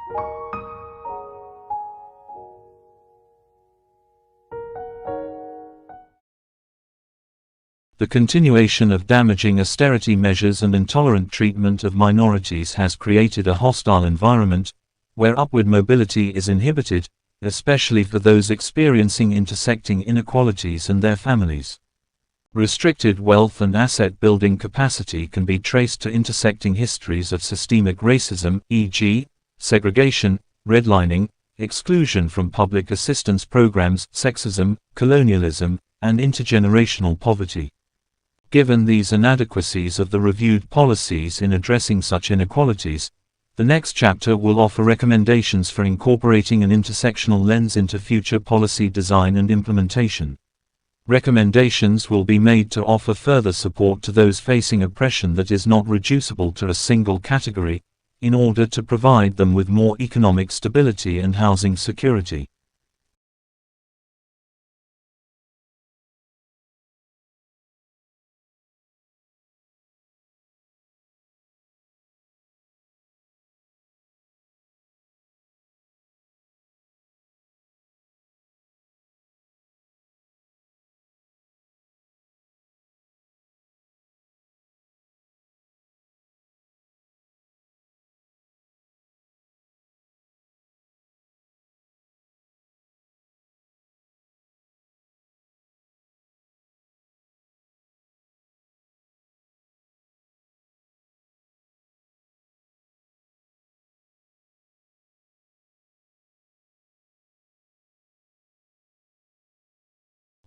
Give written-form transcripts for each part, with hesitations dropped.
The continuation of damaging austerity measures and intolerant treatment of minorities has created a hostile environment, where upward mobility is inhibited, especially for those experiencing intersecting inequalities and their families. Restricted wealth and asset-building capacity can be traced to intersecting histories of systemic racism, e.g., segregation, redlining, exclusion from public assistance programs, sexism, colonialism, and intergenerational poverty. Given these inadequacies of the reviewed policies in addressing such inequalities, the next chapter will offer recommendations for incorporating an intersectional lens into future policy design and implementation. Recommendations will be made to offer further support to those facing oppression that is not reducible to a single category, in order to provide them with more economic stability and housing security.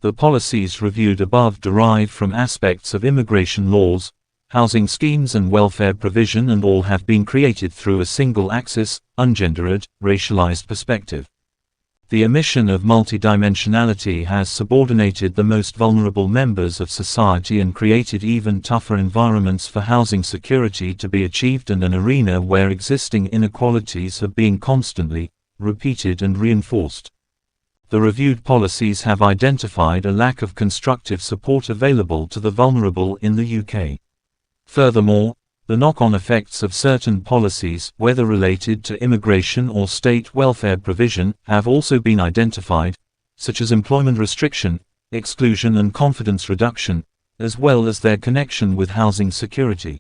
The policies reviewed above derive from aspects of immigration laws, housing schemes and welfare provision, and all have been created through a single-axis, ungendered, racialized perspective. The omission of multidimensionality has subordinated the most vulnerable members of society and created even tougher environments for housing security to be achieved, and an arena where existing inequalities are being constantly repeated and reinforced. The reviewed policies have identified a lack of constructive support available to the vulnerable in the UK. Furthermore, the knock-on effects of certain policies, whether related to immigration or state welfare provision, have also been identified, such as employment restriction, exclusion and confidence reduction, as well as their connection with housing security.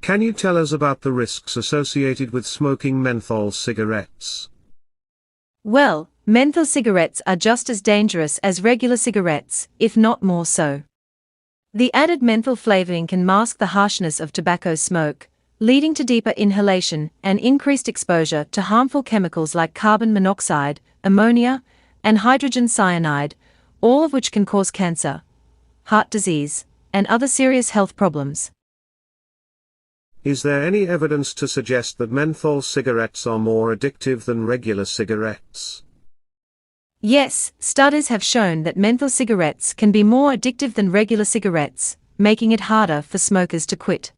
Can you tell us about the risks associated with smoking menthol cigarettes? Well, menthol cigarettes are just as dangerous as regular cigarettes, if not more so. The added menthol flavoring can mask the harshness of tobacco smoke, leading to deeper inhalation and increased exposure to harmful chemicals like carbon monoxide, ammonia, and hydrogen cyanide, all of which can cause cancer, heart disease, and other serious health problems. Is there any evidence to suggest that menthol cigarettes are more addictive than regular cigarettes? Yes, studies have shown that menthol cigarettes can be more addictive than regular cigarettes, making it harder for smokers to quit.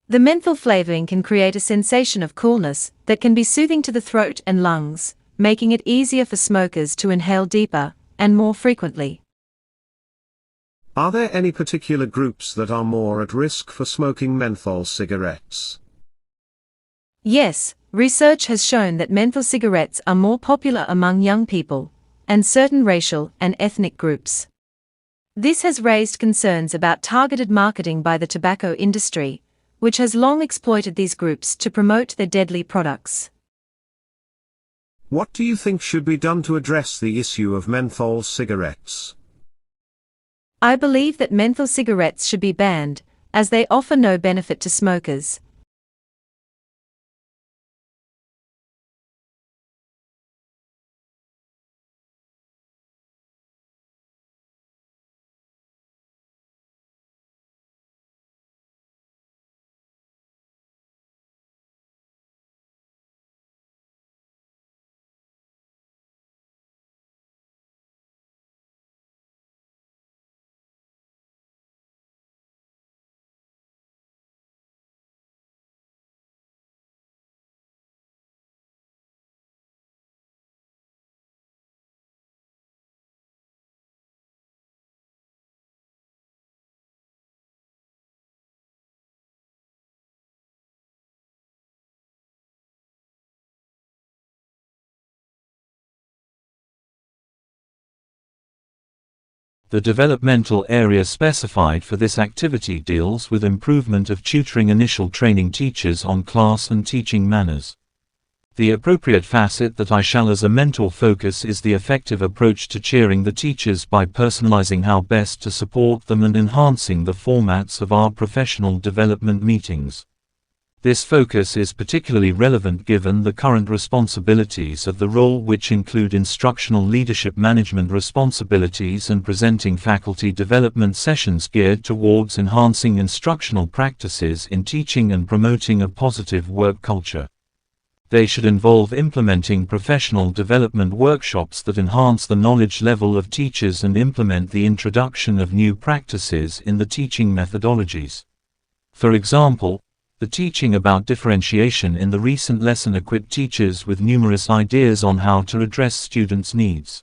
The menthol flavoring can create a sensation of coolness that can be soothing to the throat and lungs, making it easier for smokers to inhale deeper and more frequently. Are there any particular groups that are more at risk for smoking menthol cigarettes? Yes, research has shown that menthol cigarettes are more popular among young people and certain racial and ethnic groups. This has raised concerns about targeted marketing by the tobacco industry, which has long exploited these groups to promote their deadly products. What do you think should be done to address the issue of menthol cigarettes? I believe that menthol cigarettes should be banned, as they offer no benefit to smokers. The developmental area specified for this activity deals with improvement of tutoring, initial training teachers on class and teaching manners. The appropriate facet that I shall as a mentor focus is the effective approach to cheering the teachers by personalizing how best to support them and enhancing the formats of our professional development meetings. This focus is particularly relevant given the current responsibilities of the role, which include instructional leadership, management responsibilities, and presenting faculty development sessions geared towards enhancing instructional practices in teaching and promoting a positive work culture. They should involve implementing professional development workshops that enhance the knowledge level of teachers and implement the introduction of new practices in the teaching methodologies. For example, the teaching about differentiation in the recent lesson equipped teachers with numerous ideas on how to address students' needs.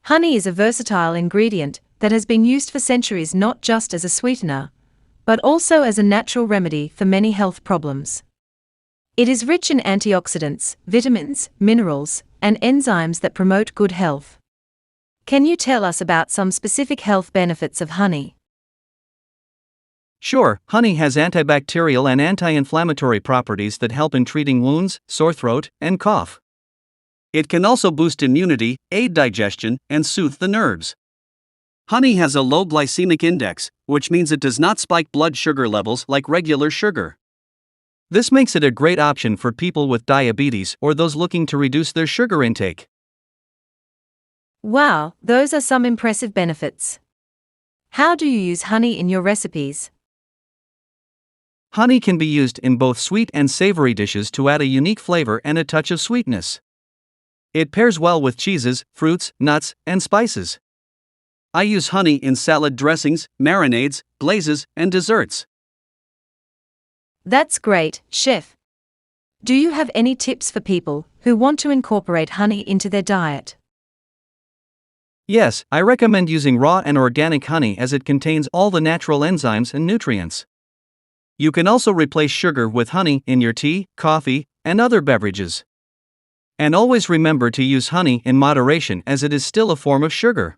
Honey is a versatile ingredient that has been used for centuries not just as a sweetener, but also as a natural remedy for many health problems. It is rich in antioxidants, vitamins, minerals, and enzymes that promote good health. Can you tell us about some specific health benefits of honey? Sure, honey has antibacterial and anti-inflammatory properties that help in treating wounds, sore throat, and cough. It can also boost immunity, aid digestion, and soothe the nerves. Honey has a low glycemic index, which means it does not spike blood sugar levels like regular sugar. This makes it a great option for people with diabetes or those looking to reduce their sugar intake. Wow, those are some impressive benefits. How do you use honey in your recipes? Honey can be used in both sweet and savory dishes to add a unique flavor and a touch of sweetness. It pairs well with cheeses, fruits, nuts, and spices. I use honey in salad dressings, marinades, glazes, and desserts. That's great, Chef. Do you have any tips for people who want to incorporate honey into their diet? Yes, I recommend using raw and organic honey as it contains all the natural enzymes and nutrients. You can also replace sugar with honey in your tea, coffee, and other beverages. And always remember to use honey in moderation as it is still a form of sugar.